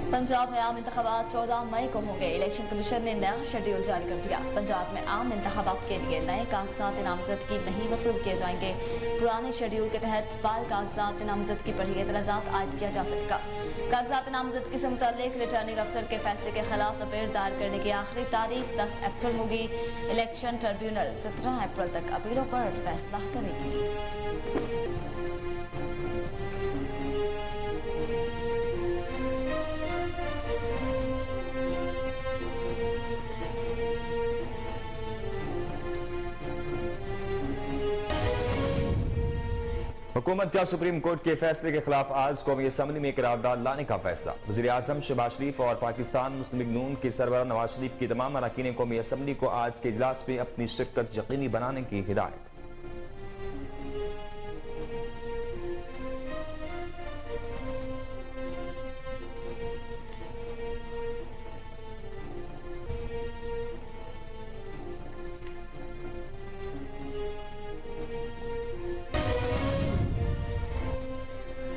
पंजाब में आम इंतखाबात 14 मई को होंगे। इलेक्शन कमीशन ने नया शेड्यूल जारी कर दिया। पंजाब में आम इंतखाबात के लिए नए कागजात नामजदगी नहीं वसूल किए जाएंगे। पुराने शेड्यूल के तहत फाइल कागजात नामजदगी पर ही एतराज़ात आयद किया जा सकेगा। कागजात नामजदगी से मुताल्लिक रिटर्निंग अफसर के फैसले के खिलाफ अपील दायर करने की आखिरी तारीख 10 अप्रैल होगी। इलेक्शन ट्रिब्यूनल 17 अप्रैल तक अपीलों पर फैसला करेगी। हुकूमत का सुप्रीम कोर्ट के फैसले के खिलाफ आज कौमी असम्बली में करारदाद लाने का फैसला। वज़ीर आज़म शहबाज शरीफ और पाकिस्तान मुस्लिम लीग नून के सरबराह नवाज शरीफ की तमाम अरकान कौमी असम्बली को आज के इजलास में अपनी शिरकत यकीनी बनाने की हिदायत।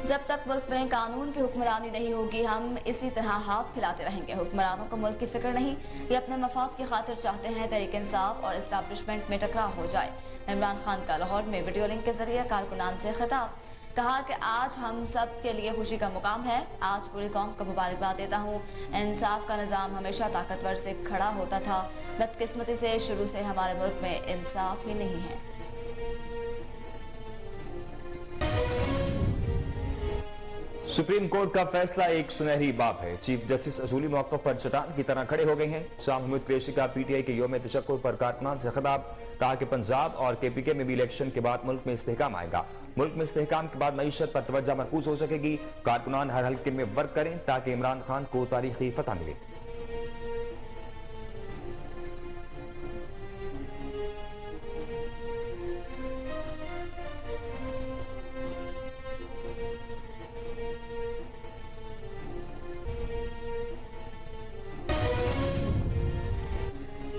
जब तक मुल्क में कानून की हुक्मरानी नहीं होगी हम इसी तरह हाथ फैलाते रहेंगे। हुक्मरानों को मुल्क की फिक्र नहीं, ये अपने मफाद की खातिर चाहते हैं तहरीक इंसाफ और एस्टैब्लिशमेंट में टकराव हो जाए। इमरान खान का लाहौर में वीडियो लिंक के जरिए कारकुनान से खिताब, कहा कि आज हम सब के लिए खुशी का मुकाम है। आज पूरी कौम को मुबारकबाद देता हूँ। इंसाफ का निज़ाम हमेशा ताकतवर से खड़ा होता था। बदकिस्मती से शुरू से हमारे मुल्क में इंसाफ ही नहीं है। सुप्रीम कोर्ट का फैसला एक सुनहरी बाब है। चीफ जस्टिस असूली मौक़िफ़ पर चट्टान की तरह खड़े हो गए हैं। शाह महमूद कुरैशी का पीटीआई के यौम तशक्कुर पर कारकुनान से खिताब, कहा कि पंजाब और केपीके में भी इलेक्शन के बाद मुल्क में इस्तेहकाम आएगा। मुल्क में इस्तेहकाम के बाद मईशत पर तवज्जो मरकूज हो सकेगी। कारकुनान हर हल्के में वर्क करें ताकि इमरान खान को तारीखी फतह मिले।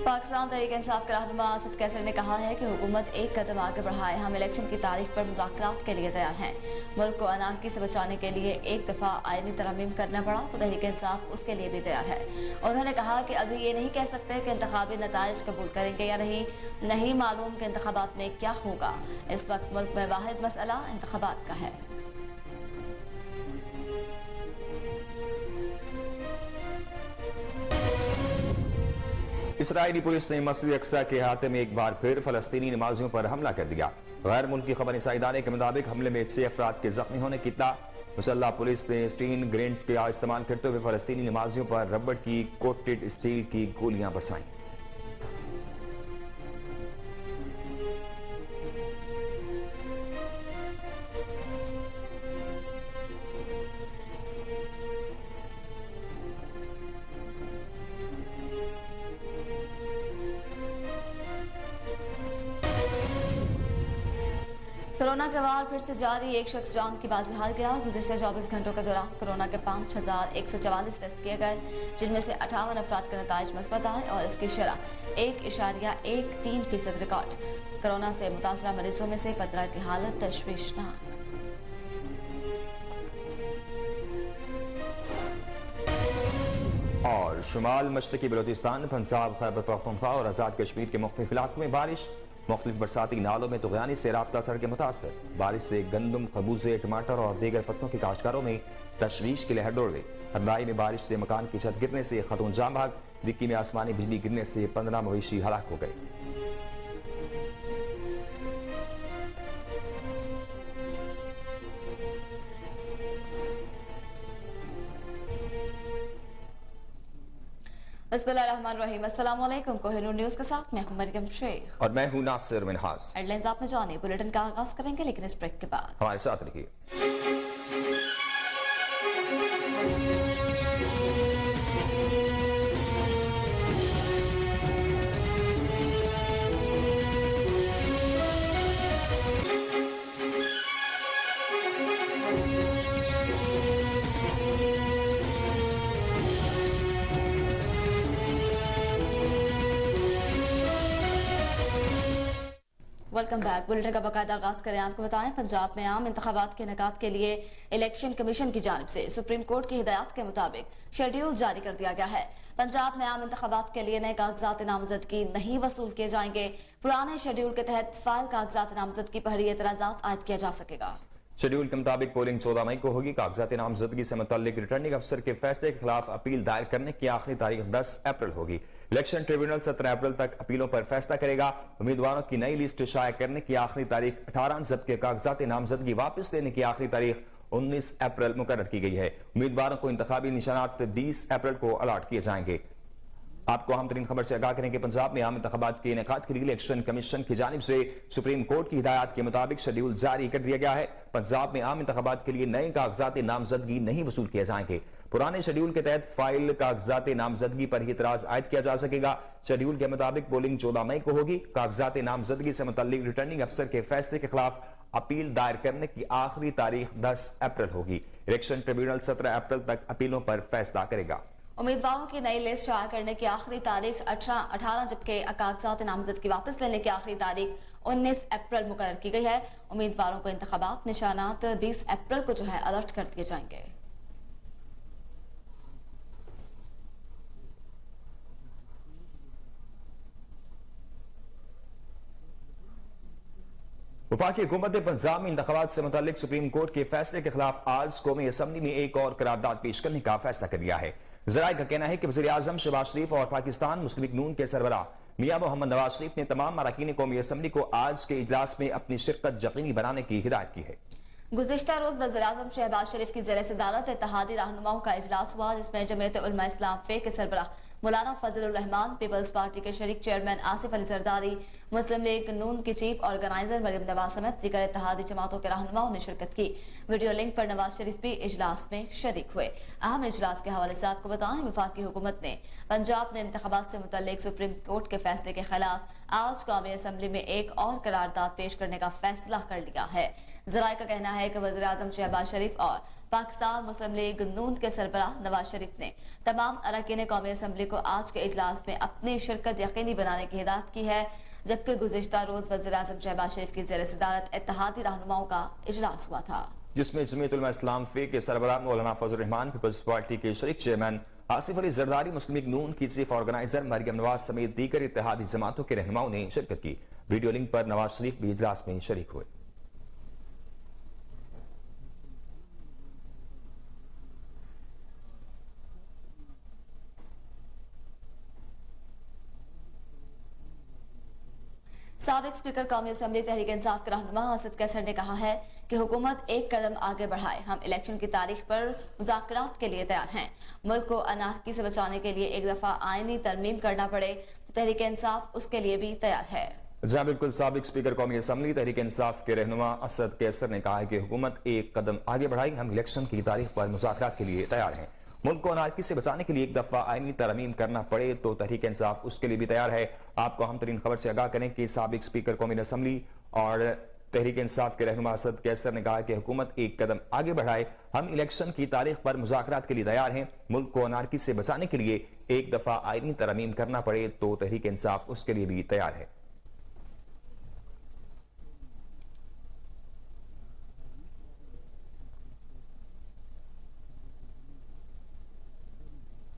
पाकिस्तान तहरीक इंसाफ के रहनुमा असद कैसर ने कहा है कि हुकूमत एक कदम आगे बढ़ाए। हम इलेक्शन की तारीख पर मुज़ाकरात के लिए तैयार हैं। मुल्क को अनारकी से बचाने के लिए एक दफ़ा आईनी तरमीम करना पड़ा तो तहरीक इंसाफ उसके लिए भी तैयार है। उन्होंने कहा कि अभी ये नहीं कह सकते कि इंतखाबी नताइज कबूल करेंगे या नहीं मालूम कि इंतखाबात में क्या होगा। इस वक्त मुल्क में वाहिद मसला इंतखाबात का है। इसराइली पुलिस ने मस्जिद अक्सा के अहाते में एक बार फिर फलस्तीनी नमाजियों पर हमला कर दिया। गैर मुल्की खबर इदारे के मुताबिक हमले में 6 अफराद के जख्मी होने की इत्तला। मुसल्लह पुलिस ने स्टीन ग्रेनेड का इस्तेमाल करते हुए फलस्तीनी नमाजियों पर रबड़ की कोटेड स्टील की गोलियां बरसाई। कोरोना के वार फिर से जारी, एक शख्स जान की बाजी हार गया। गुज़िश्ता 24 घंटों के दौरान कोरोना के 5144 टेस्ट किए गए, जिनमें से 58 अफराद के नताइज मस्बत आए और इसकी शरह 1.13% रिकॉर्ड। कोरोना से मुतासरा मरीजों में से 15 की हालत तशवीशनाक। और शुमाल मशरकी बलोचिस्तान, पंजाब, खैबर पख्तूनख्वा और आज़ाद कश्मीर के मुख्तलिफ इलाकों में बारिश। मुख्तलिफ बरसाती नालों में तुग़यानी से राब्ता सड़कें मुतासर। बारिश से गंदम, खरबूजे, टमाटर और दीगर फसलों के काश्तकारों में तशवीश की लहर दौड़ गई। हरनाई में बारिश से मकान की छत गिरने से खातून जाम भाग। विक्की में आसमानी बिजली गिरने से 15 मवेशी हलाक हो गए। बिस्मिल्लाहिर्रहमानिर्रहीम। अस्सलाम वालेकुम। कोहिनूर न्यूज़ के साथ मैं हूं मरियम शेख और मैं हूं नासिर मिनहास। हेडलाइंस आपने जानी। बुलेटिन का आगाज करेंगे लेकिन इस ब्रेक के बाद। हमारे साथ रहिए। Welcome back. बुलेटिन का बाकायदा आगाज करें। आपको बताएं, पंजाब में आम इंतखाबात के इनेकाद के लिए इलेक्शन कमीशन की जानिब से सुप्रीम कोर्ट की हिदायत के मुताबिक शेड्यूल जारी कर दिया गया है। पंजाब में आम इंतखाबात के लिए नए कागजात नामजदगी नहीं वसूल किए जाएंगे। पुराने शेड्यूल के तहत फाइल कागजात नामजदगी पर ही एतराजात आयद किया जा सकेगा। शेड्यूल के मुताबिक पोलिंग 14 मई को होगी। कागजात नामजदगी से मुतल्लिक रिटर्निंग अफसर के फैसले के खिलाफ अपील दायर करने की आखिरी तारीख 10 अप्रैल होगी। इलेक्शन ट्रिब्यूनल 17 अप्रैल तक अपीलों पर फैसला करेगा। उम्मीदवारों की नई लिस्ट शाया करने की आखिरी तारीख 18, जबकि कागजात नामजदगी वापस लेने की आखिरी तारीख 19 अप्रैल मुकर्रर की गई है। उम्मीदवारों को इंतखाबी निशानात 20 अप्रैल को अलॉट किए जाएंगे। आपको अहम तरीन खबर से आगाह करें कि पंजाब में आम इंतखाबात के इनेकाद के लिए इलेक्शन कमीशन की जानिब से सुप्रीम कोर्ट की हिदायत के मुताबिक शेड्यूल जारी कर दिया गया है। पंजाब में आम इंतखाबात के लिए नए कागजात नामजदगी नहीं वसूल किए जाएंगे। पुराने शेड्यूल के तहत फाइल कागजात नामजदगी पर ही इतराज आयद किया जा सकेगा। शेड्यूल के मुताबिक पोलिंग 14 मई को होगी। कागजात नामजदगी से मुतल्लिक रिटर्निंग अफसर के फैसले के खिलाफ अपील दायर करने की आखिरी तारीख 10 अप्रैल होगी। इलेक्शन ट्रिब्यूनल 17 अप्रैल तक अपीलों पर फैसला करेगा। उम्मीदवारों की नई लिस्ट शाया करने की आखिरी तारीख 18, जबकि कागजात नामजदगी वापस लेने की आखिरी तारीख 19 अप्रैल मुकर्रर की गई है। उम्मीदवारों को इंतखाबात निशानात 20 अप्रैल को अलर्ट कर दिए जाएंगे। वफाकी हुकूमत पंजाब में इंतखाबात से मुतालिक सुप्रीम कोर्ट के फैसले के खिलाफ आज कौमी असम्बली में एक और करारदाद पेश करने का फैसला कर लिया है। ज़राए का कहना है कि वज़ीर आज़म शहबाज शरीफ और पाकिस्तान मुस्लिम लीग नून के सरबराह मियां मोहम्मद नवाज शरीफ ने तमाम अरकान कौमी असम्बली को आज के इजलास में अपनी शिरकत यकीनी बनाने की हिदायत की है। गुज़िश्ता रोज वज़ीर आज़म शहबाज शरीफ की ज़ेर सदारत इत्तेहादी रहनुमाओं का इजलास हुआ, जिसमें जमीयत उलमा इस्लाम फे के सरबराह मौलाना फजल रहमान, पीपल्स पार्टी के शरीक चेयरमैन आसिफ अली जरदारी, मुस्लिम लीग नून की चीफ ऑर्गेनाइजर मरियम नवाज समेत दीगर इत्तेहादी जमातों के रहनुमाओं ने शिरकत की। वीडियो लिंक पर नवाज शरीफ भी इजलास में शरीक हुए। अहम इजलास के हवाले से आपको बताएं, वफाकी हुकूमत ने पंजाब में इंतखाबात से मुतल्लिक सुप्रीम कोर्ट के फैसले के खिलाफ आज कौमी असम्बली में एक और करारदाद पेश करने का फैसला कर लिया है। ज़राए का कहना है कि वज़ीर आज़म शहबाज शरीफ और पाकिस्तान मुस्लिम लीग नून के सरबराह नवाज शरीफ ने तमाम अरकान कौमी असम्बली को आज के इजलास में अपनी शिरकत यकीनी बनाने की हिदायत की है, जबकि गुज़िश्ता रोज वज़ीर आज़म शहबाज शरीफ की ज़ेर सदारत इत्तेहादी रहनुमाओं का इजलास हुआ था, जिसमें जमीयत उलमा इस्लाम फे के सरबराह मौलाना फजल रहमान, पीपल्स पार्टी के शरीक चेयरमैन आसिफ अली जरदारी, मुस्लिम लीग नून की चीफ ऑर्गेनाइजर मरियम नवाज समेत दीगर इत्तेहादी जमातों के रहनुमाओं ने शिरकत की। वीडियो लिंक पर नवाज शरीफ भी इजलास में शरीक हुए। साबिक स्पीकर कौमी असम्बली तहरीक इंसाफ के रहनुमा असद कैसर ने कहा है कि हुकूमत एक कदम आगे बढ़ाए। हम इलेक्शन की तारीख पर मुज़ाकरात के लिए तैयार हैं। मुल्क को अनारकी से बचाने के लिए एक दफा आईनी तरमीम करना पड़े तो तहरीक इंसाफ उसके लिए भी तैयार है। जहाँ बिल्कुल साबिक स्पीकर कौमी असम्बली तहरीक इंसाफ के रहनुमा असद कैसर ने कहा है कि हुकूमत एक कदम आगे बढ़ाई। हम इलेक्शन की तारीख पर मुज़ाकरात के लिए तैयार हैं। मुल्क को अनारकी से बचाने के लिए एक दफा आईनी तरमीम करना पड़े तो तहरीक इंसाफ उसके लिए भी तैयार है। आपको अहम तरीन खबर से आगाह करें कि साबिक स्पीकर कौमी असम्बली और तहरीक इंसाफ के रहनुमा असद कैसर ने कहा कि हुकूमत एक कदम आगे बढ़ाए। हम इलेक्शन की तारीख पर मुज़ाकरात के लिए तैयार हैं। मुल्क को अनारकी से बचाने के लिए एक दफा आईनी तरमीम करना पड़े तो तहरीक इंसाफ उसके लिए भी तैयार है।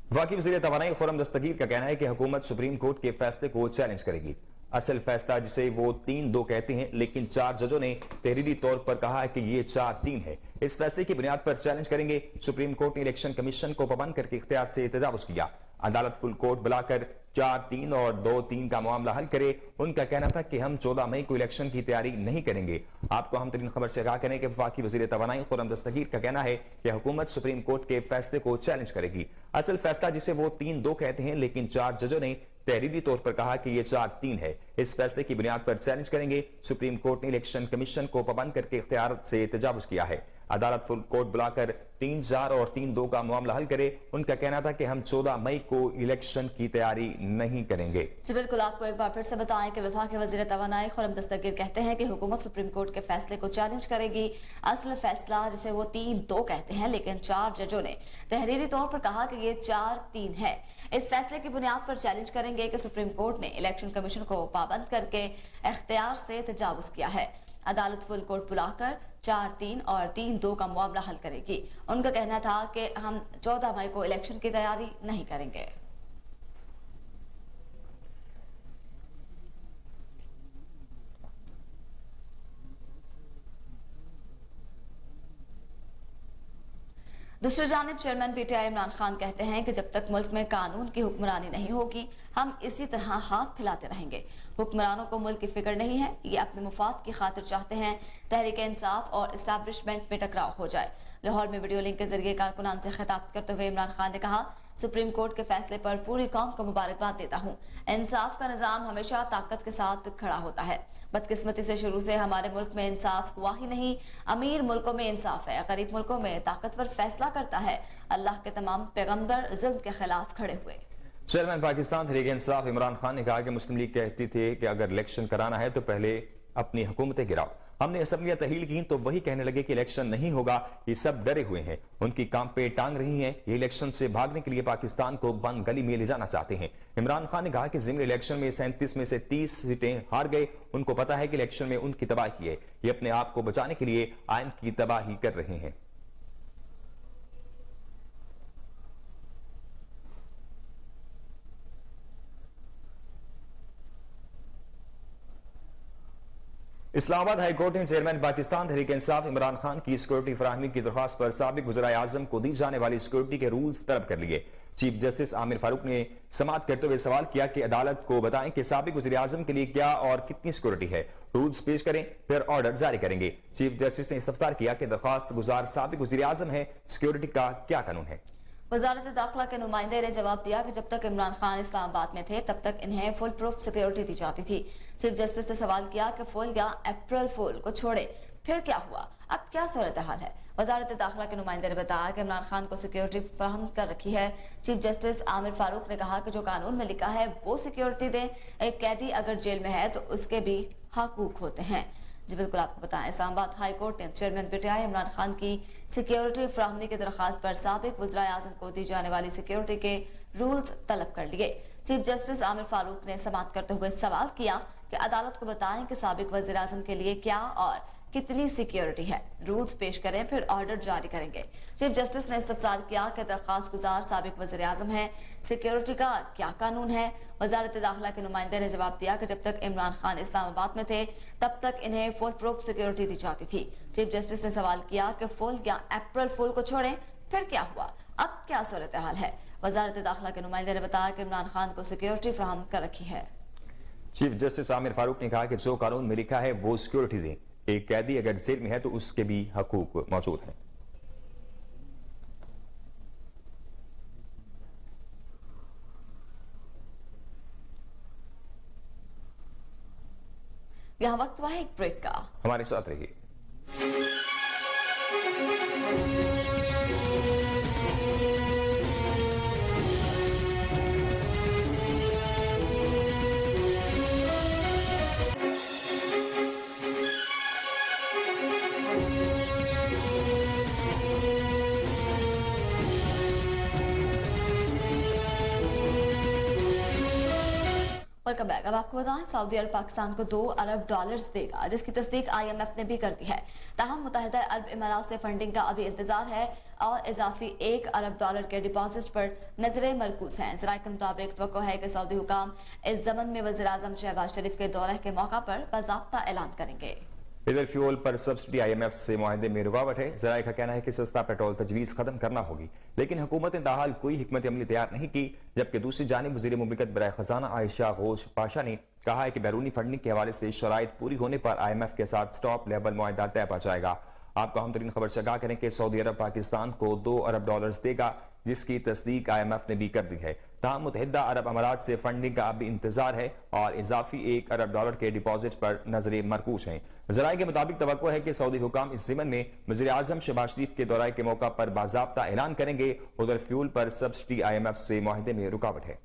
वफाकी वज़ीर तवानाई खुर्रम दस्तगीर का कहना है कि हुकूमत सुप्रीम कोर्ट के फैसले को चैलेंज करेगी। असल फैसला जिसे वो 3-2 कहते हैं, लेकिन 4 जजों ने तहरीरी तौर पर कहा है कि ये 4-3 है। इस फैसले की बुनियाद पर चैलेंज करेंगे। सुप्रीम कोर्ट ने इलेक्शन कमीशन को पाबंद करके इख्तियार से तजावुज किया। अदालत फुल कोर्ट बुलाकर 4-3 और 2-3 का मामला हल करे। उनका कहना था कि हम 14 मई को इलेक्शन की तैयारी नहीं करेंगे। आपको अहम तरीन खबर से आगाह करें कि वफाकी वज़ीर तवानाई खुर्रम दस्तगीर का कहना है कि हुकूमत सुप्रीम कोर्ट के फैसले को चैलेंज करेगी। असल फैसला जिसे वो 3-2 कहते हैं, लेकिन 4 जजों ने तहरीरी तौर पर कहा कि ये 4-3 है। इस फैसले की बुनियाद पर चैलेंज करेंगे। सुप्रीम कोर्ट ने इलेक्शन कमीशन को पाबंद करके इख्तियार से तजावुज किया है। अदालत फुल कोर्ट बुलाकर 3-4 और 3-2 का मामला हल करे। उनका कहना था कि हम 14 मई को इलेक्शन की तैयारी नहीं करेंगे। जी बिल्कुल, आपको एक बार फिर से बताएं कि वफाक के वजीर तवानाई खुर्रम दस्तगीर कहते हैं कि हुकूमत सुप्रीम कोर्ट के फैसले को चैलेंज करेगी। असल फैसला जिसे वो 3-2 कहते हैं, लेकिन 4 जजों ने तहरीरी तौर पर कहा कि ये 4-3 है। इस फैसले की बुनियाद पर चैलेंज करेंगे कि सुप्रीम कोर्ट ने इलेक्शन कमीशन को पाबंद करके इख्तियार से तजावुज किया है। अदालत फुल कोर्ट बुलाकर 4-3 और 3-2 का मामला हल करेगी। उनका कहना था कि हम 14 मई को इलेक्शन की तैयारी नहीं करेंगे। दूसरी जानिब चेयरमैन पीटीआई इमरान खान कहते हैं कि जब तक मुल्क में कानून की हुक्मरानी नहीं होगी हम इसी तरह हाथ फैलाते रहेंगे। हुक्मरानों को मुल्क की फिक्र नहीं है, ये अपने मुफाद की खातिर चाहते हैं तहरीक इंसाफ और एस्टैब्लिशमेंट में टकराव हो जाए। लाहौर में वीडियो लिंक के जरिए कारकुनान से खिताब करते हुए इमरान खान ने कहा, सुप्रीम कोर्ट के फैसले पर पूरी कौम को मुबारकबाद देता हूँ। इंसाफ का निजाम हमेशा ताकत के साथ खड़ा होता है। बदकिस्मती से शुरू से हमारे मुल्क में इंसाफ हुआ ही नहीं। अमीर मुल्कों में इंसाफ है, गरीब मुल्कों में ताकतवर फैसला करता है। अल्लाह के तमाम पैगंबर जुल्म के खिलाफ खड़े हुए। चेयरमैन पाकिस्तान तहरीक इंसाफ इमरान खान ने कहा कि मुस्लिम लीग कहती थी कि अगर इलेक्शन कराना है तो पहले अपनी हुकूमतें गिराओ। हमने असम्बलियां तहलील की तो वही कहने लगे कि इलेक्शन नहीं होगा। ये सब डरे हुए हैं, उनकी काम पे टांग रही हैं। ये इलेक्शन से भागने के लिए पाकिस्तान को बंद गली में ले जाना चाहते हैं। इमरान खान ने कहा कि ज़िमनी इलेक्शन में 37 में से 30 सीटें हार गए। उनको पता है कि इलेक्शन में उनकी तबाही है। ये अपने आप को बचाने के लिए आइन की तबाही कर रहे हैं। इस्लामाबाद हाई कोर्ट ने चेयरमैन पाकिस्तान तहरीक इंसाफ इमरान खान की सिक्योरिटी फराहमी की दरख्वास्त पर साबिक वज़ीर आज़म को दी जाने वाली सिक्योरिटी के रूल्स तलब कर लिए। चीफ जस्टिस आमिर फारूक ने समाअत करते हुए सवाल किया कि अदालत को बताएं कि साबिक वज़ीर आज़म के लिए क्या और कितनी सिक्योरिटी है। रूल्स पेश करें, फिर ऑर्डर जारी करेंगे। चीफ जस्टिस ने इस्तफसार किया कि दरख्वास्त गुजार साबिक वज़ीर आज़म है, सिक्योरिटी का क्या कानून है। वजारत दाखिला के नुमाइंदे ने जवाब दिया कि जब तक इमरान खान इस्लामाबाद में थे तब तक इन्हें फुल प्रूफ सिक्योरिटी दी जाती थी। चीफ जस्टिस ने सवाल किया कि फुल या अप्रैल फुल को छोड़े फिर क्या हुआ, अब क्या सूरत हाल है। वजारत दाखिला के नुमाइंदे ने बताया कि इमरान खान को सिक्योरिटी फराहम कर रखी है। चीफ जस्टिस आमिर फारूक ने कहा कि जो कानून में लिखा है वो सिक्योरिटी दें। एक कैदी अगर जेल में है तो उसके भी हकूक होते हैं। जी बिल्कुल, आपको बताएं इस्लामाबाद हाई कोर्ट ने चेयरमैन पीटीआई इमरान खान की सिक्योरिटी फराहमी की दरख्वास्त पर साबिक वज़ीर आज़म को दी जाने वाली सिक्योरिटी के रूल्स तलब कर लिए। चीफ जस्टिस आमिर फारूक ने समाअत करते हुए सवाल किया कि अदालत को बताएं कि साबिक वज़ीर आज़म के लिए क्या और कितनी सिक्योरिटी है। रूल्स पेश करें, फिर ऑर्डर जारी करेंगे। चीफ जस्टिस ने इस्तफसार किया कि दरख्वास्त गुजार साबिक वज़ीर आज़म है, सिक्योरिटी का क्या कानून है। वजारत दाखिला के नुमाइंदे ने जवाब दिया कि जब तक इमरान खान इस्लामाबाद में थे तब तक इन्हें फुल प्रूफ सिक्योरिटी दी जाती थी। चीफ जस्टिस ने सवाल किया कि फुल या अप्रैल फुल को छोड़ें फिर क्या हुआ, अब क्या सूरत हाल है। वजारत दाखिला के नुमाइंदे ने बताया कि इमरान खान को सिक्योरिटी फराहम कर रखी है। चीफ जस्टिस आमिर फारूक ने कहा कि जो कानून में लिखा है वो सिक्योरिटी दें। एक कैदी अगर जेल में है तो उसके भी हकूक मौजूद हैं। यहाँ वक्त हुआ है एक ब्रेक का, हमारे साथ रहिए। Welcome back. अब आपको बताएं सऊदी अरब पाकिस्तान को $2 अरब देगा, जिसकी तस्दीक IMF ने भी कर दी है। ताहम मुत्तहिदा अरब इमारात से फंडिंग का अभी इंतजार है और इजाफी $1 अरब के डिपॉजिट पर नजरें मरकूज हैं। ज़राए के मुताबिक तवक्को है कि सऊदी हुकाम इस ज़मन में वज़ीर आज़म शहबाज शरीफ के दौरे के मौका पर बाज़ाब्ता ऐलान करेंगे। इधर फ्यूल पर सब्सिडी IMF से मुआहदे में रुकावट है। ज़राए का कहना है कि सस्ता पेट्रोल तजवीज़ खत्म करना होगी, लेकिन हुकूमत ने ताहाल कोई हिकमत अमली तैयार नहीं की। जबकि दूसरी जानिब वज़ीर मुमलिकत बराए खजाना आयशा घोष पाशा ने कहा है कि बैरूनी फंडिंग के हवाले से शराइत पूरी होने पर IMF के साथ स्टॉप लेवल मुआहदा तय पा जाएगा। आपको अहम तरीन खबर से आगाह करें कि सऊदी अरब पाकिस्तान को $2 अरब देगा। जिसकी तस्दीक IMF ने भी कर दी है। तमाम मुतहदा अरब अमारात से फंडिंग का अब भी इंतजार है और इजाफी $1 अरब के डिपॉजिट पर नजरें मरकूज हैं। जराये के मुताबिक तवक्को है कि सऊदी हुकाम इस ज़िमन में वज़ीर आज़म शहबाज शरीफ के दौरे के मौका पर बाज़ाब्ता ऐलान करेंगे। उधर फ्यूल पर सब्सिडी IMF से मुआहदे में रुकावट है।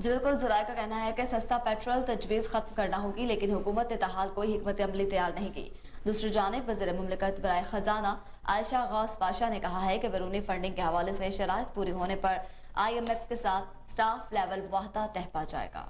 जी बिल्कुल, जराये का कहना है कि सस्ता पेट्रोल तजवीज़ खत्म करना होगी, लेकिन हुकूमत ने ताहाल कोई हिकमत अमली तैयार नहीं की। दूसरी जानिब वज़ीर मुमलिकत बराए खजाना आयशा गौस पाशा ने कहा है कि बैरूनी फंडिंग के हवाले से शराइत पूरी होने पर IMF के साथ स्टाफ लेवल मुआहदा तय पा जाएगा।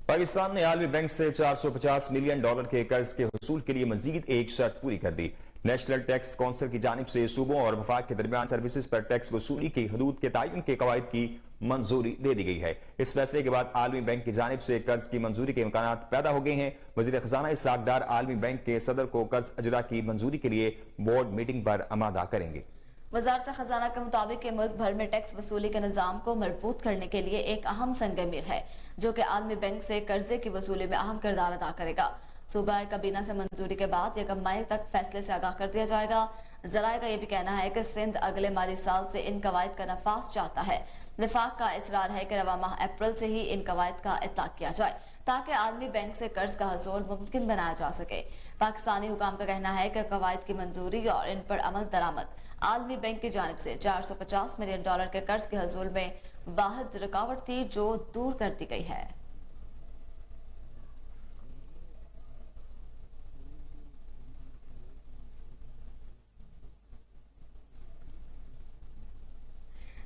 पाकिस्तान ने आलमी बैंक से $450 मिलियन के कर्ज के हुसूल के लिए मजीद एक शर्त पूरी कर दी। नेशनल टैक्स काउंसिल की जानिब से सूबों और वफाक के दरमियान सर्विसेज पर टैक्स वसूली की हदूद के तयन के कवायद की मंजूरी दे दी गई है। इस फैसले के बाद आलमी बैंक की जानिब से कर्ज की मंजूरी के इम्कान पैदा हो गए हैं। वजीर खजाना इसहाक डार आलमी बैंक के सदर को कर्ज अजरा की मंजूरी के लिए बोर्ड मीटिंग पर आमादा करेंगे। वजारत खजाना के मुताबिक मुल्क भर में टैक्स वसूली के निज़ाम को मजबूत करने के लिए एक अहम संगमीर है, जो कि आलमी बैंक से कर्जे की वसूली में अहम किरदार अदा करेगा। सूबा काबीना से मंजूरी के बाद 1 मई तक फैसले से आगाह कर दिया जाएगा। जराये का यह भी कहना है कि सिंध अगले माली साल से इन कवायद का नफाज चाहता है। विफाक का इसरार है कि रवा माह अप्रैल से ही इन कवायद का इत्लाक किया जाए ताकि आलमी बैंक से कर्ज का हसूल मुमकिन बनाया जा सके। पाकिस्तानी हुकाम का कहना है कि कवायद की मंजूरी और इन पर अमल दरामद आलमी बैंक की जानिब से $450 मिलियन के कर्ज के हसूल में वाहिद रुकावट थी, जो दूर कर दी गई है।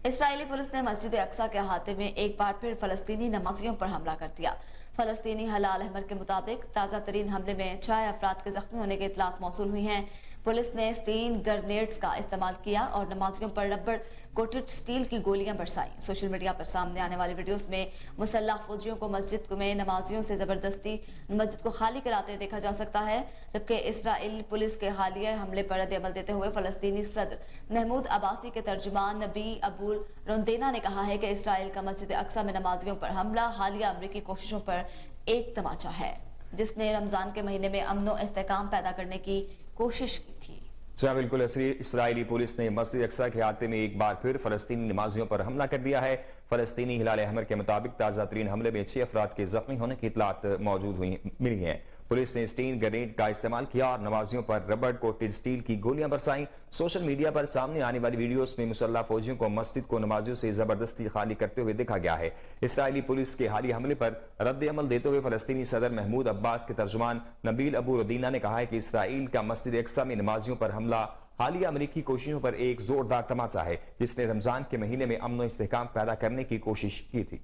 इसराइली पुलिस ने मस्जिद अक्सा के अहाते में एक बार फिर फलस्तीनी नमाजियों पर हमला कर दिया। फलस्तीनी हलाल अहमद के मुताबिक ताज़ा तरीन हमले में 6 अफराद के जख्मी होने की इतलात मौसूल हुई हैं। पुलिस ने स्टीन ग्रेनेड्स का इस्तेमाल किया और नमाजियों पर रबड़ कोटेड स्टील की गोलियां बरसाई। सोशल मीडिया पर सामने आने वाली वीडियोस में मुसल्लह फौजियों को मस्जिद में नमाजियों से जबरदस्ती मस्जिद को खाली कराते देखा जा सकता है, जबकि इसराइल पुलिस के हालिया हमले पर रद्द-ए-अमल देते हुए फलस्तीनी सदर महमूद अब्बासी के तर्जुमान नबी अबुल रोंदेना ने कहा है कि इसराइल का मस्जिद अक्सा में नमाजियों पर हमला हालिया अमरीकी कोशिशों पर एक तमाचा है, जिसने रमजान के महीने में अमन इस्तेकाम पैदा करने की कोशिश की थी। जी बिल्कुल, इसराइली पुलिस ने मस्जिद अक्सा के अहाते में एक बार फिर फलस्तीनी नमाजियों पर हमला कर दिया है। फलस्तीनी हिलाल अहमद के मुताबिक ताज़ा तरीन हमले में 6 अफराद के जख्मी होने की इतलात मिली हैं। पुलिस ने स्टीन ग्रेनेड का इस्तेमाल किया और नमाजियों पर रबड़ कोटेड स्टील की गोलियां बरसाई। सोशल मीडिया पर सामने आने वाली वीडियोस में मुसल्लह फौजियों को मस्जिद को नमाजियों से जबरदस्ती खाली करते हुए देखा गया है। इसराइली पुलिस के हालिया हमले पर रद्द अमल देते हुए फलस्तीनी सदर महमूद अब्बास के तर्जुमान नबील अबू रोदीना ने कहा है कि इसराइल का मस्जिद अक्सा में नमाजियों पर हमला हालिया अमरीकी कोशिशों पर एक जोरदार तमाचा है, जिसने रमजान के महीने में अमन इस्तेहकाम पैदा करने की कोशिश की थी।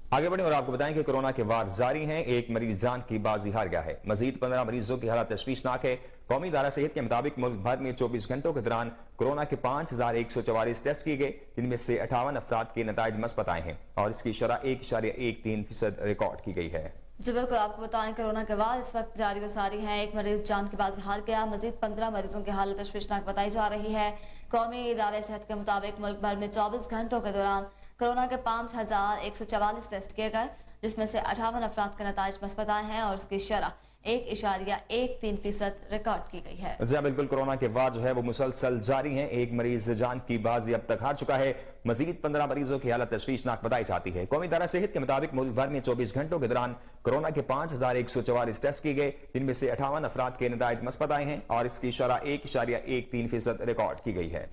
आगे बढ़े और आपको बताएं कि कोरोना के वार जारी हैं। एक मरीज जान की बाजी हार गया है। मजीद 15 मरीजों की हालत तशवीशनाक है। कौमी इदारा सेहत के मुताबिक मुल्क भर में 24 घंटों के दौरान कोरोना के 5144 टेस्ट किए गए, जिनमें से 58 अफराद के नताइज मस्बत आए हैं और इसकी शरह 1.13% रिकॉर्ड की गई है। जी बिल्कुल, आपको बताएं कोरोना के बाद इस वक्त जारी व सारी है। एक मरीज जान की बाजी हार गया। मजीद 15 मरीजों की हालत तशवीशनाक बताई जा रही है। कौमी इदारे सेहत के मुताबिक मुल्क भर में 24 घंटों के दौरान कोरोना के 5144 टेस्ट किए गए, जिसमें से 58 अफराद के नताइज मस्बत आए हैं और इसकी शरह 1.13% रिकॉर्ड की गई है। जी बिल्कुल, कोरोना के वार जो है वो मुसलसल जारी हैं। एक मरीज जान की बाजी अब तक हार चुका है। मजीद 15 मरीजों की हालत तशवीशनाक बताई जाती है। कौमी इदारा सेहत के मुताबिक मुल्क भर में 24 घंटों के दौरान कोरोना के 5144 टेस्ट किए गए, जिनमें से 58 अफराद के नताइज मस्बत आए हैं और इसकी शरह 1.13% रिकॉर्ड की गई है।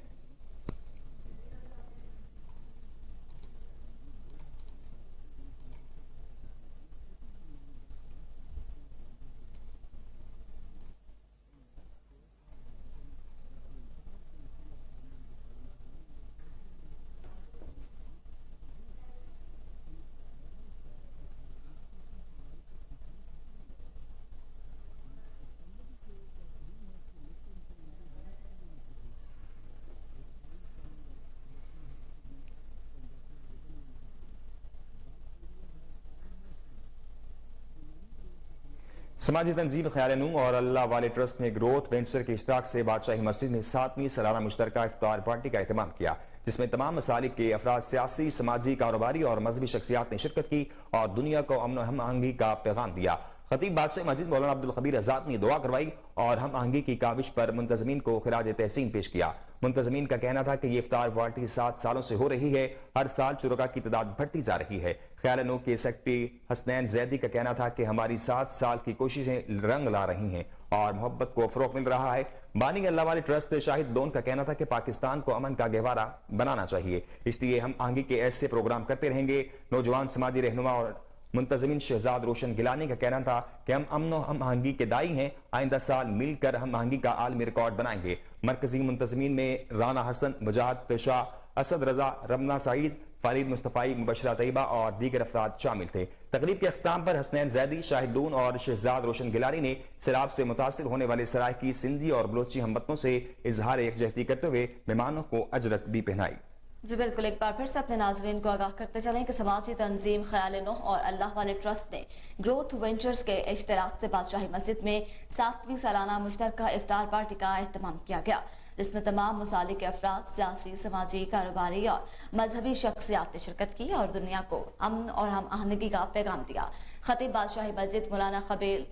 समाजी तंजीम ख्याल नूम और अल्लाह वाले ट्रस्ट ने ग्रोथ वेंचर के इश्तराक से बादशाही मस्जिद में 7वीं सालाना मुश्तरका इफ्तार पार्टी का एहतमाम किया, जिसमें तमाम मसालिक के अफराद, सियासी, समाजी, कारोबारी और मजहबी शख्सियात ने शिरकत की और दुनिया को अमन और हम आहंगी का पैगाम दिया। खतीब बादशाही मस्जिद मौलाना अब्दुल खबीर आजाद ने दुआ करवाई और हम आहंगी की काविश पर मुंतजमीन को खिराज तहसीन पेश किया। मुंतजमीन का कहना था कि ये इफ्तार पार्टी 7 सालों से हो रही है, हर साल शुरका की तादाद बढ़ती जा रही है। ख्याल नू के सेक्रेटरी हसनैन जैदी का कहना था कि हमारी 7 साल की कोशिशें रंग ला रही हैं और मोहब्बत को फरोग मिल रहा है। बानी अल्लाह वाले ट्रस्ट शाहिद लोन का कहना था कि पाकिस्तान को अमन का गहवारा बनाना चाहिए, इसलिए हम आहंगी के ऐसे प्रोग्राम करते रहेंगे। नौजवान समाजी रहनुमा और मुंतजमीन शहजाद रोशन गिलानी का कहना था कि हम अमन और हम आहंगी के दाई हैं, आइंदा साल मिलकर हम आहंगी का आलमी रिकॉर्ड बनाएंगे। मरकजी मुंतजमीन में राना हसन, वजाहत शाह, असद रजा, रमना सईद, फारिद मुस्तफाई, मुबशरा तैयबा और दीगर अफराद शामिल थे। तकरीब के अख्ताम पर हसनैन जैदी, शाहिद लोन और शहजाद रोशन गिलानी ने सैलाब से मुतासिर होने वाले सराइकी, सिंधी और बलोची हमवतनों से इजहार यकजहती करते हुए मेहमानों को अजरत भी पहनाई। जी बिल्कुल, एक बार फिर से अपने नाजरीन को आगाह करते चलें कि समाजी तंजीम ख्याल नूह और अल्लाह वाले ट्रस्ट ने ग्रोथ वेंचर्स के इश्तराक से बादशाही मस्जिद में 7वीं सालाना मुश्तरका इफ्तार पार्टी का एहतमाम किया गया, जिसमें तमाम मसालिक के अफराद, सियासी, समाजी, कारोबारी और मजहबी शख्सियात ने शिरकत की और दुनिया को अमन और हम आहंगी का पैगाम दिया। खतीब बादशाही मस्जिद मौलाना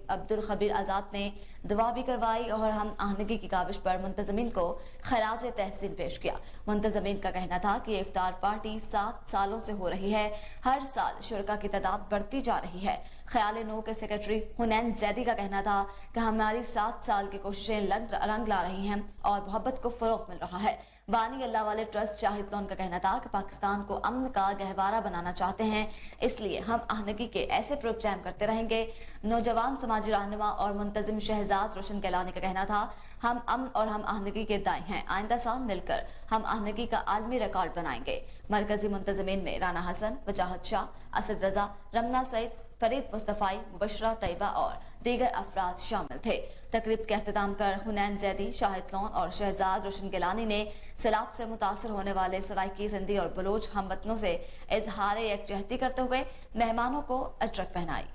अब्दुल खबीर आजाद ने दुआ भी करवाई और हम आहंगी की काविश पर मुंतजमीन को खराज तहसीन पेश किया। मुंतजमीन का कहना था कि इफ्तार पार्टी 7 सालों से हो रही है, हर साल शुरका की तादाद बढ़ती जा रही है। ख्याल नूह के सेक्रेटरी हुनैन जैदी का कहना था कि हमारी 7 साल की कोशिशें रंग ला रही हैं और मोहब्बत को फरोग मिल रहा है। बानी अल्लाह वाले ट्रस्ट शाहिद लोन का कहना था कि पाकिस्तान को अमन का गहवारा बनाना चाहते हैं, इसलिए हम आहंगी के ऐसे प्रोग्राम करते रहेंगे। नौजवान समाजी रहनुमा और मुंतजिम शहजाद रोशन गिलानी का कहना था हम अमन और हम आहंगी के दाई हैं, आइंदा साल मिलकर हम आहंगी का आलमी रिकॉर्ड बनाएंगे। मरकजी मुंतजिमीन में राना हसन, वजाहत शाह, असद रजा, रमना सईद, फरीद मुस्तफाई, मुबशरा तैयबा और दीगर अफराद शामिल थे। तकरीब के अख्ताम पर हुनैन जैदी, शाहिद लोन और शहजाद रोशन गिलानी ने सैलाब से मुतासर होने वाले सराइकी, सिंधी और बलोच हमवतनों से इजहार यकजहती करते हुए मेहमानों को अजरक पहनाई।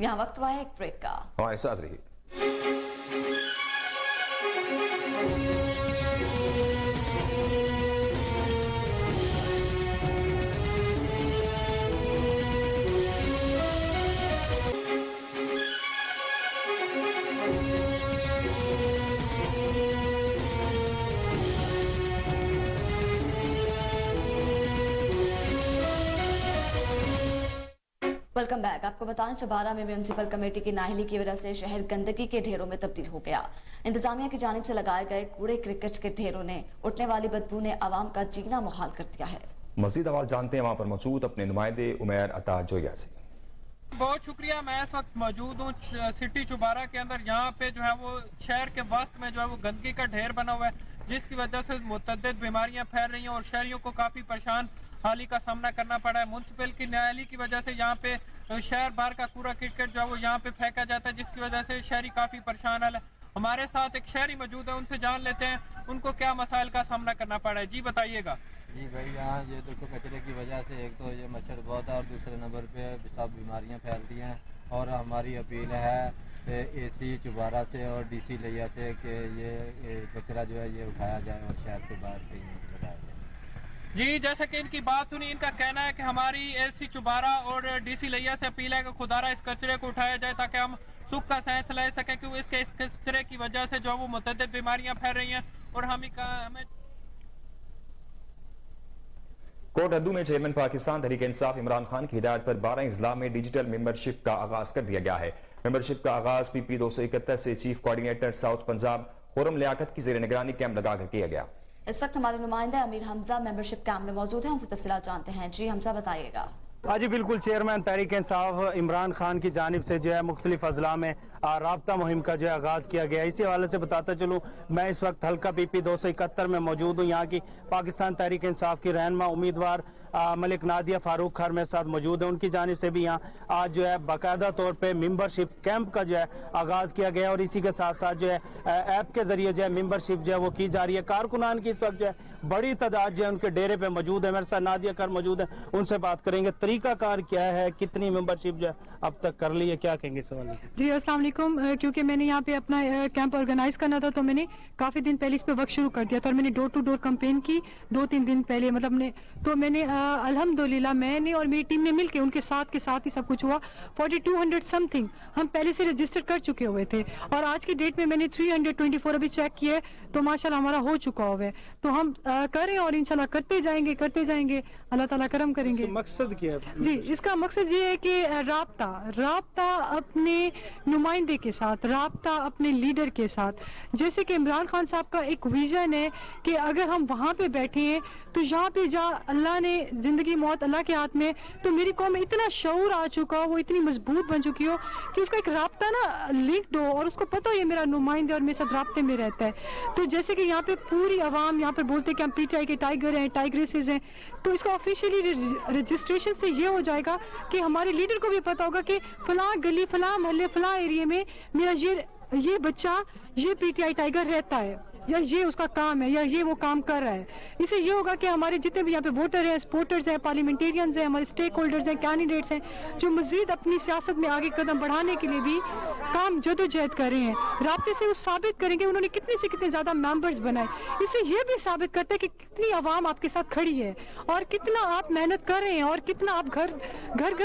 यहाँ वक्त हुआ है एक ब्रेक का, हमारे साथ रहिए। Welcome back. आपको बताएं, चबारा में म्यूनिसिपल कमेटी की नाअहली की वजह से शहर गंदगी के ढेरों में तब्दील हो गया। इंतजामिया की जानिब से लगाए गए कूड़े क्रिकेट के ढेरों ने उठने वाली बदबू ने आवाम का जीना मुहाल कर दिया है। मजीद अहवाल जानते हैं वहाँ पर मौजूद अपने नुमाइंदे उमैर अता जोया से। बहुत शुक्रिया। मैं इस वक्त मौजूद हूँ सिटी चुबारा के अंदर। यहाँ पे जो है वो शहर के वस्त में जो है वो गंदगी का ढेर बना हुआ है, जिसकी वजह से मुतअद्दिद बीमारियां फैल रही हैं और शहरियों को काफी परेशान हाली का सामना करना पड़ा है। म्युनिसिपल की नाअहली की वजह से यहाँ पे शहर भर का कूड़ा क्रिकेट जो है वो यहाँ पे फेंका जाता है, जिसकी वजह से शहरी काफी परेशान है। हमारे साथ एक शहरी मौजूद है, उनसे जान लेते हैं उनको क्या मसाइल का सामना करना पड़ा है। जी बताइएगा। जी भाई, यहाँ ये देखो कचरे की वजह से एक तो ये मच्छर बहुत है और दूसरे नंबर पे सब बीमारियाँ फैलती हैं। और हमारी अपील है एसी चुबारा से और डीसी लिया से कि ये कचरा जो है ये उठाया जाए और शहर से बाहर कहीं लगाया जाए। जी, जैसा कि इनकी बात सुनी, इनका कहना है कि हमारी एसी चुबारा और डीसी लिया से अपील है कि खुदारा इस कचरे को उठाया जाए ताकि हम सुख का सांस ले सकें, क्योंकि इस कचरे की वजह से जो वो मुतअद्दिद बीमारियां फैल रही हैं। और हमें कोट अद्दू में चेयरमैन पाकिस्तान तहरीक इंसाफ इमरान खान की हिदायत पर 12 अजला में डिजिटल मेंबरशिप का आगाज कर दिया गया है। मेंबरशिप का आगाज PP 271 से chief coordinator south Punjab Khurram Liaquat की जेर निगरानी कैंप लगाकर किया गया। इस वक्त हमारे नुमाइंदा अमीर हमजा मेंबरशिप कैंप में मौजूद हैं, उनसे तफसीलात जानते हैं। जी हमजा, बताइएगा। जी बिल्कुल, चेयरमैन तहरीक इंसाफ इमरान खान की जानिब से जो है मुख्तलिफ अजला में राब्ता मुहिम का जो है आगाज़ किया गया। इसी हवाले से बताता चलूँ, मैं इस वक्त हल्का PP 271 में मौजूद हूँ। यहाँ की पाकिस्तान तहरीक इंसाफ की रहनुमा उम्मीदवार मलिक नादिया फारूक खान मेरे साथ मौजूद है, उनकी जानिब से भी यहाँ आज जो है बाकायदा तौर पे मेंबरशिप कैंप का जो है आगाज़ किया गया और इसी के साथ साथ जो है ऐप के ज़रिए जो है मेंबरशिप जो है वो की जा रही है। कारकुनान की इस वक्त जो है बड़ी तादाद जो है उनके डेरे पे मौजूद है। मेरे साथ नादिया खान मौजूद है, उनसे बात करेंगे। तरीकाकार क्या है, कितनी मेंबरशिप जो है अब तक कर ली है, क्या कहेंगे इस हवाले से? जी अस्सलाम वालेकुम। क्योंकि मैंने यहाँ पे अपना कैंप ऑर्गेनाइज करना था तो मैंने काफ़ी दिन पहले इस पे वर्क शुरू कर दिया था और मैंने डोर टू डोर कैंपेन की 2-3 दिन पहले, मतलब मैंने अल्हम्दुलिल्लाह मैंने और मेरी टीम ने मिलके उनके साथ ही सब कुछ हुआ। 4200 समथिंग हम पहले से रजिस्टर कर चुके हुए थे और आज की डेट में मैंने 324 अभी चेक किए तो माशाल्लाह हमारा हो चुका हुआ है। तो हम करें और इंशाल्लाह करते जाएंगे, अल्लाह ताला करम करेंगे। मकसद क्या है? जी, इसका मकसद ये है कि राब्ता अपने नुमाइंदे के साथ, राब्ता अपने लीडर के साथ। जैसे कि इमरान खान साहब का एक विजन है कि अगर हम वहाँ पे बैठे हैं तो यहाँ पे अल्लाह ने जिंदगी मौत अल्लाह के हाथ में, तो मेरी कौम में इतना शऊर आ चुका हो, वो इतनी मजबूत बन चुकी हो कि उसका एक राब्ता ना लिंक्ड हो और उसको पता हो ये मेरा नुमाइंदा और मेरे साथ राब्ते में रहता है। तो जैसे कि यहाँ पे पूरी आवाम यहाँ पे बोलते हैं कि हम पीटीआई के टाइगर हैं, टाइग्रेसेस हैं, तो इसका ऑफिशियली रजिस्ट्रेशन से ये हो जाएगा कि हमारे लीडर को भी पता होगा कि फलां गली, फलां मोहल्ले, फलां एरिया में मेरा ये बच्चा ये पीटीआई टाइगर रहता है या ये उसका काम है या ये वो काम कर रहा है। इससे ये होगा कि हमारे जितने भी यहाँ पे वोटर हैं, सपोर्टर्स हैं, पार्लियामेंटेरियंस हैं, हमारे स्टेक होल्डर्स हैं, कैंडिडेट्स हैं, जो मजीद अपनी सियासत में आगे कदम बढ़ाने के लिए भी काम जदोजहद कर रहे हैं। राब्ते से वो साबित करेंगे उन्होंने कितने से कितने ज़्यादा मेंबर्स बनाए। इससे ये भी साबित करता है कि कितनी आवाम आपके साथ खड़ी है और कितना आप मेहनत कर रहे हैं और कितना आप घर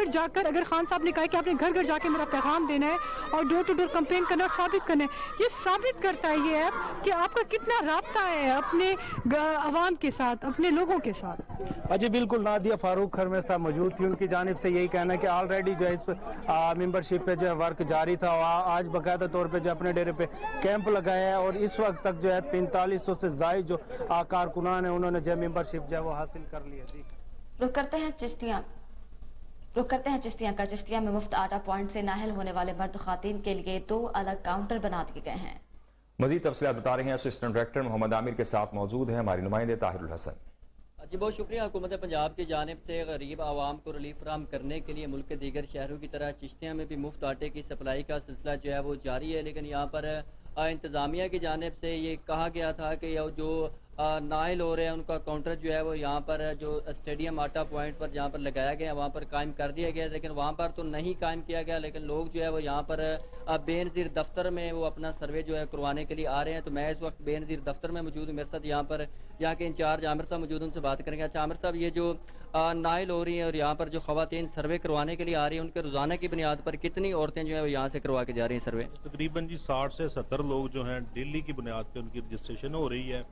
जाकर, अगर खान साहब ने कहा कि आपने घर जाके मेरा पैगाम देना है और डोर टू डोर कैंपेन करना और साबित करना है, ये साबित करता है ये ऐप कि आपका कितना राब्ता है अपने आवाम के साथ, अपने लोगों के साथ। अजी बिल्कुल, नादिया फारूक खर मेरे साथ मौजूद थी, उनकी जानिब से यही कहना है कि ऑलरेडी जो है इस मेंबरशिप पे जो है वर्क जारी था और आज बाकायदा तौर पे जो अपने डेरे पे कैंप लगाया है और इस वक्त तक जो है 4500 से ज़ायद जो कारकुनान है उन्होंने जो मेंबरशिप जो है वो हासिल कर ली है। रुक करते हैं चिश्तियां का। चिश्तियां में मुफ्त आटा पॉइंट से नाहल होने वाले मर्द खातीन के लिए 2 अलग काउंटर बना दिए गए हैं। मजीद तफसीलात बता रहे हैं असिस्टेंट डायरेक्टर मोहम्मद आमिर के साथ मौजूद है हमारे नुमाइंदे ताहिरुल हसन। जी बहुत शुक्रिया। हुकूमत पंजाब की जानिब से गरीब आवाम को रिलीफ फराहम करने के लिए मुल्क के दीगर शहरों की तरह चिश्तियाँ में भी मुफ्त आटे की सप्लाई का सिलसिला जो है वो जारी है, लेकिन यहाँ पर इंतज़ामिया की जानिब से ये कहा गया था कि जो नाइल हो रहे हैं उनका काउंटर जो है वो यहाँ पर जो स्टेडियम आटा पॉइंट पर जहाँ पर लगाया गया वहाँ पर कायम कर दिया गया, लेकिन वहाँ पर तो नहीं कायम किया गया। लेकिन लोग जो है वो यहाँ पर बेनज़ीर दफ्तर में वो अपना सर्वे जो है करवाने के लिए आ रहे हैं। तो मैं इस वक्त बेनज़ीर दफ्तर में मौजूद हूँ, मेरे साथ यहाँ के इंचार्ज आमिर साहब मौजूद, उनसे बात करेंगे। अच्छा आमिर साहब, ये जो नाइल हो रही हैं और यहाँ पर जो ख़वातीन सर्वे करवाने के लिए आ रही हैं, उनके रोज़ाना की बुनियाद पर कितनी औरतें जो है वो यहाँ से करवा के जा रही हैं सर्वे? तकरीबन जी 60 से 70 लोग जो हैं डेली की बुनियाद पर उनकी रजिस्ट्रेशन हो रही है।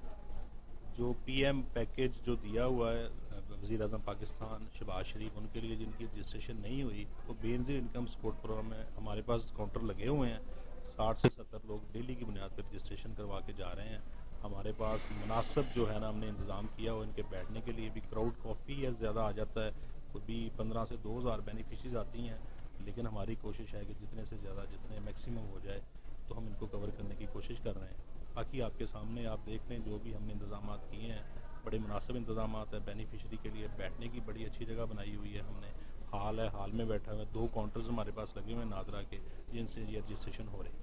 जो पीएम पैकेज जो दिया हुआ है वज़ीर आज़म पाकिस्तान शहबाज शरीफ, उनके लिए जिनकी रजिस्ट्रेशन नहीं हुई तो बेनज़ीर इनकम सपोर्ट प्रोग्राम में हमारे पास काउंटर लगे हुए हैं। 60 से 70 लोग डेली की बुनियाद पर रजिस्ट्रेशन करवा के जा रहे हैं। हमारे पास मुनासिब जो है ना हमने इंतज़ाम किया हो इनके बैठने के लिए भी। क्राउड काफ़ी है, ज़्यादा आ जाता है, कभी 15 से 2000 बेनिफिशरीज आती हैं, लेकिन हमारी कोशिश है कि जितने से ज़्यादा जितने मैक्सिमम हो जाए तो हम इनको कवर करने की कोशिश कर रहे हैं। बाकी आपके सामने आप देख लें जो भी हमने इंतजाम किए हैं, बड़े मुनासिब इंतजाम है। बेनिफिशरी के लिए बैठने की बड़ी अच्छी जगह बनाई हुई है हमने, हाल है, हाल में बैठा हुआ है। 2 काउंटर्स हमारे पास लगे हुए हैं नादरा के, जिनसे ये रजिस्ट्रेशन हो रही है।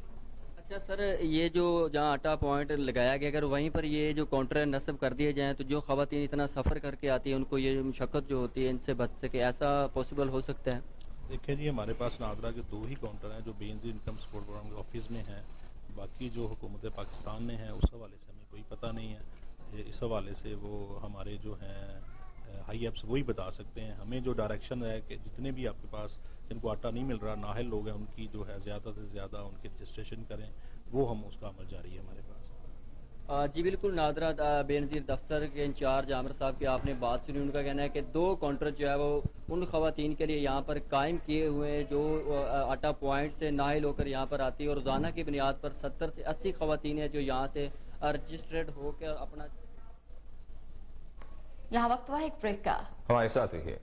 अच्छा सर, ये जो जहाँ आटा पॉइंट लगाया गया, अगर वहीं पर ये जो काउंटर नस्ब कर दिए जाएँ तो जो ख़वातीन इतना सफ़र करके आती है उनको ये मशक्क़त जो होती है इनसे बच सके, ऐसा पॉसिबल हो सकता है? देखिए जी, हमारे पास नादरा के 2 ही काउंटर हैं जो बेनज़ीर इनकम सपोर्ट प्रोग्राम के ऑफिस में हैं। बाकी जो हुकूमत पाकिस्तान ने है उस हवाले से हमें कोई पता नहीं है। इस हवाले से वो हमारे जो हैं हाई एप्स वही बता सकते हैं। हमें जो डायरेक्शन है कि जितने भी आपके पास जिनको आटा नहीं मिल रहा, नाहल लोग हैं, उनकी जो है ज़्यादा से ज़्यादा उनकी रजिस्ट्रेशन करें, वो हम उसका अमल जारी है हमारे पास। जी बिल्कुल, नादरा बेनज़ीर दफ्तर के इंचार्ज आमिर साहब की आपने बात सुनी। उनका कहना है कि 2 काउंटर जो है वो उन ख़वातीन के लिए यहाँ पर कायम किए हुए हैं जो आटा पॉइंट से नाहिल होकर यहाँ पर आती है और रोज़ाना की बुनियाद पर 70 से 80 ख़वातीन हैं जो यहाँ से रजिस्ट्रेड होकर अपना। यहाँ वक्त हुआ एक ब्रेक का, हमारे साथ रहिए।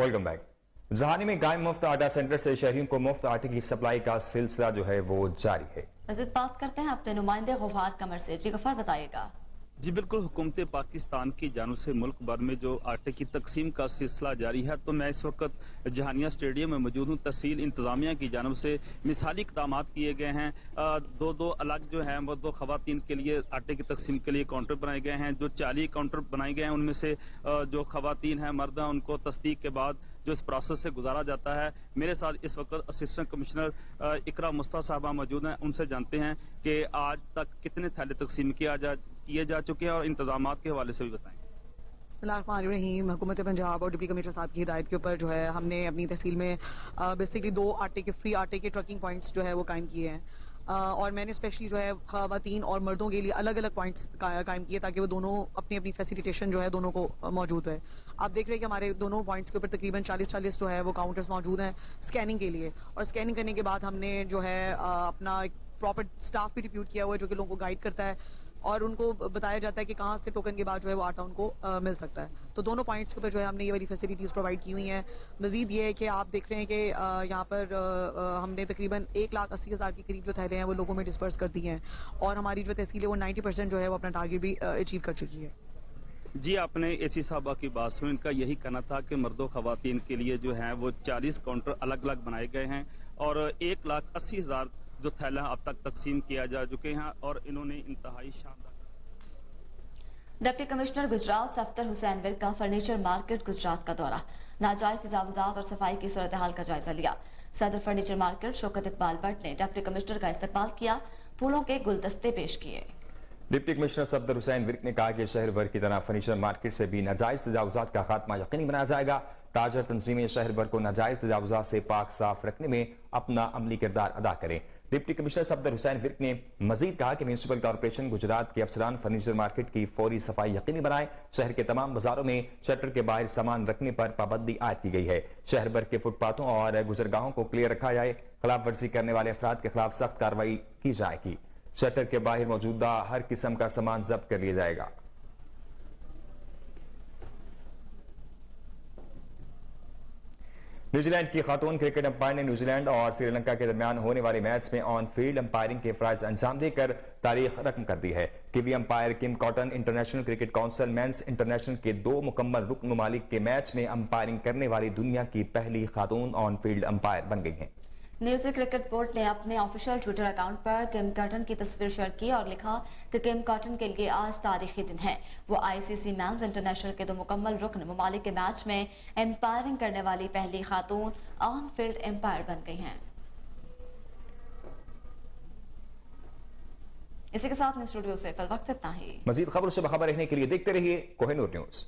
Welcome back. जहानी में कायम मुफ्त आटा सेंटर से शहरियों को मुफ्त आटे की सप्लाई का सिलसिला जो है वो जारी है। मज़ीद बात करते हैं अपने नुमाइंदे गफार कमर से। जी गफार बताइएगा। जी बिल्कुल, हुकूमत पाकिस्तान की जानब से मुल्क भर में जो आटे की तकसीम का सिलसिला जारी है, तो मैं इस वक्त जहानिया स्टेडियम में मौजूद हूँ। तहसील इंतजामिया की जानब से मिसाली इक़दामात किए गए हैं। दो अलग जो हैं वो 2 खवातीन के लिए आटे की तकसीम के लिए काउंटर बनाए गए हैं। जो 40 काउंटर बनाए गए हैं उनमें से जो खवातीन हैं मर्द हैं उनको तस्दीक के बाद जो इस प्रोसेस से गुजारा जाता है। मेरे साथ इस वक्त असिस्टेंट कमिश्नर इकरा मुस्तफा साहबा मौजूद हैं। उनसे जानते हैं कि आज तक कितने थैले तकसीम किए जा चुके हैं और इंतजामात के हवाले से भी बताएं। बिस्मिल्लाहिर्रहमानिर्रहीम। हुकूमत पंजाब और डिप्टी कमिश्नर साहब की हिदायत के ऊपर जो है हमने अपनी तहसील में बेसिकली 2 फ्री आटे के ट्रकिंग पॉइंट्स जो है वो कायम किए हैं। और मैंने स्पेशली जो है ख़वातीन और मर्दों के लिए अलग अलग पॉइंट्स कायम किए ताकि वो दोनों अपनी अपनी फैसिलिटेशन जो है दोनों को मौजूद है। आप देख रहे हैं कि हमारे दोनों पॉइंट्स के ऊपर तकरीबन 40 जो है वो काउंटर्स मौजूद हैं स्कैनिंग के लिए। और स्कैनिंग करने के बाद हमने जो है अपना एक प्रॉपर स्टाफ भी डिप्यूट किया हुआ है जो कि लोगों को गाइड करता है और उनको बताया जाता है कि कहाँ से टोकन के बाद जो है वो आटा उनको मिल सकता है। तो दोनों पॉइंट्स के ऊपर जो है हमने ये वाली फैसिलिटीज़ प्रोवाइड की हुई हैं। मज़ीद ये है कि आप देख रहे हैं कि यहाँ पर हमने तकरीबन 1,80,000 के करीब जो थैले हैं वो लोगों में डिस्पर्स कर दी हैं और हमारी जो तहसील है वो 90% जो है वो अपना टारगेट भी अचीव कर चुकी है। जी, आपने एसी साहबा की बात सुनी। इनका यही कहना था कि मर्दों खवातीन के लिए जो हैं वो 40 काउंटर अलग अलग बनाए गए हैं और 1,80,000 जो थैला अब तक तकसीम किया जा चुके हैं और इन्होंने इंतहाई शानदार। डिप्टी कमिश्नर गुजरात सफ्तर हुसैन विर्क का फर्नीचर मार्केट गुजरात का दौरा, नाजायज तजावुजात और सफाई की सूरत हाल का जायजा लिया। सदर फर्नीचर मार्केट शौकत इकबाल भट्ट ने डिप्टी कमिश्नर का इस्तकबाल किया, फूलों के गुलदस्ते पेश किए। डिप्टी कमिश्नर सफदर हुसैन विर्क ने कहा कि शहर भर की तरह फर्नीचर मार्केट से भी नाजायज तजावुजात का खात्मा यकीनी बनाया जाएगा। ताजर तंजीमें शहर भर को नाजायज तजावुजात से पाक साफ रखने में अपना अमली किरदार अदा करें। डिप्टी कमिश्नर सफदर हुसैन विर्क ने मजीद कहा कि म्यूनिसिपल कॉर्पोरेशन गुजरात के अफसरान फर्नीचर मार्केट की फौरी सफाई यकीनी बनाए। शहर के तमाम बाजारों में शटर के बाहर सामान रखने पर पाबंदी आयद की गई है। शहर भर के फुटपाथों और गुजरगाहों को क्लियर रखा जाए। खिलाफ वर्जी करने वाले अफराद के खिलाफ सख्त कार्रवाई की जाएगी। शटर के बाहर मौजूदा हर किस्म का सामान जब्त कर लिया जाएगा। न्यूजीलैंड की खातून क्रिकेट अंपायर ने न्यूजीलैंड और श्रीलंका के दरमियान होने वाले मैच में ऑन फील्ड अंपायरिंग के फराइज अंजाम देकर तारीख रकम कर दी है। Kiwi umpire Kim Cotton International Cricket Council men's international के 2 मुकम्मल रुकन ममालिक के मैच में अंपायरिंग करने वाली दुनिया की पहली खातून ऑन फील्ड अंपायर बन गई हैं। न्यूजी क्रिकेट बोर्ड ने अपने ऑफिशियल ट्विटर अकाउंट पर किम कॉटन की तस्वीर शेयर की और लिखा कि किम कॉटन के लिए आज तारीखी दिन है। वो आईसीसी मेंस इंटरनेशनल के 2 मुकम्मल रुकन ममालिक के मैच में एम्पायरिंग करने वाली पहली खातून ऑन फील्ड एम्पायर बन गई हैं। इसी के साथ स्टूडियो से फिल वक्त इतना ही। मजीद खबरों से बाखबर रहने के लिए देखते रहिए कोहिनूर न्यूज।